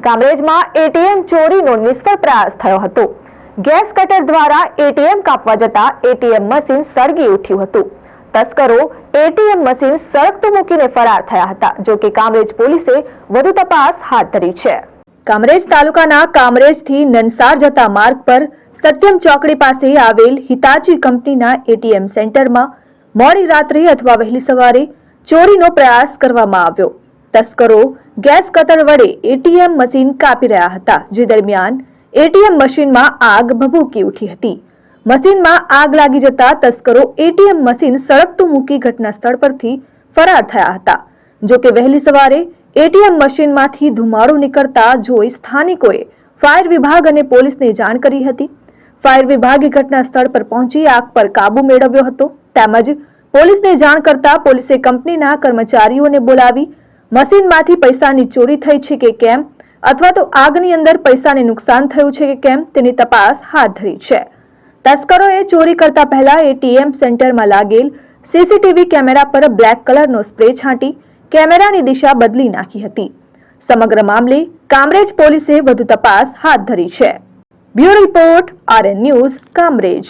કામરેજમાં ATM ચોરીનો નિષ્ફળ પ્રયાસ થયો હતો। ગેસ કટર દ્વારા એટીએમ કાપવા જતા એટીએમ મશીન સળગી ઉઠ્યું હતું। તસ્કરો એટીએમ મશીન સળગતું મૂકીને ફરાર થયા હતા। જો કે કામરેજ પોલીસે વધુ તપાસ હાથ ધરી છે। કામરેજ તાલુકાના કામરેજથી નનસાર જતા માર્ગ પર સત્યમ ચોકડી પાસે આવેલ હિતાચી કંપનીના એટીએમ સેન્ટરમાં મોડી રાત્રે અથવા વહેલી સવારે ચોરીનો પ્રયાસ કરવામાં આવ્યો। તસ્કરો ગેસ કટર વડે એટીએમ મશીન કાપી રહ્યા હતા, જે દરમિયાન એટીએમ મશીનમાં આગ ભભૂકી ઉઠી હતી। મશીનમાં આગ લાગી જતા તસ્કરો એટીએમ મશીન સળગતું મૂકી ઘટના સ્થળ પરથી ફરાર થયા હતા। જો કે વહેલી સવારે એટીએમ મશીનમાંથી ધુમાડો નીકળતા જોઈ સ્થાનિકોએ ફાયર વિભાગ અને પોલીસને જાણ કરી હતી। ફાયર વિભાગે ઘટના સ્થળ પર પહોંચી આગ પર કાબુ મેળવ્યો હતો। તેમજ પોલીસને જાણ કરતા પોલીસે કંપનીના કર્મચારીઓને બોલાવી મશીનમાંથી પૈસાની ચોરી થઈ છે કે કેમ અથવા તો આગની અંદર પૈસાને નુકસાન થયું છે કે કેમ તેની તપાસ હાથ ધરી છે। તસ્કરોએ ચોરી કરતા પહેલા એટીએમ સેન્ટરમાં લાગેલ સીસીટીવી કેમેરા પર બ્લેક કલરનો સ્પ્રે છાંટી કેમેરાની દિશા બદલી નાખી હતી। સમગ્ર મામલે કામરેજ પોલીસે વધુ તપાસ હાથ ધરી છે। Bureau report, RN news, Kamrej.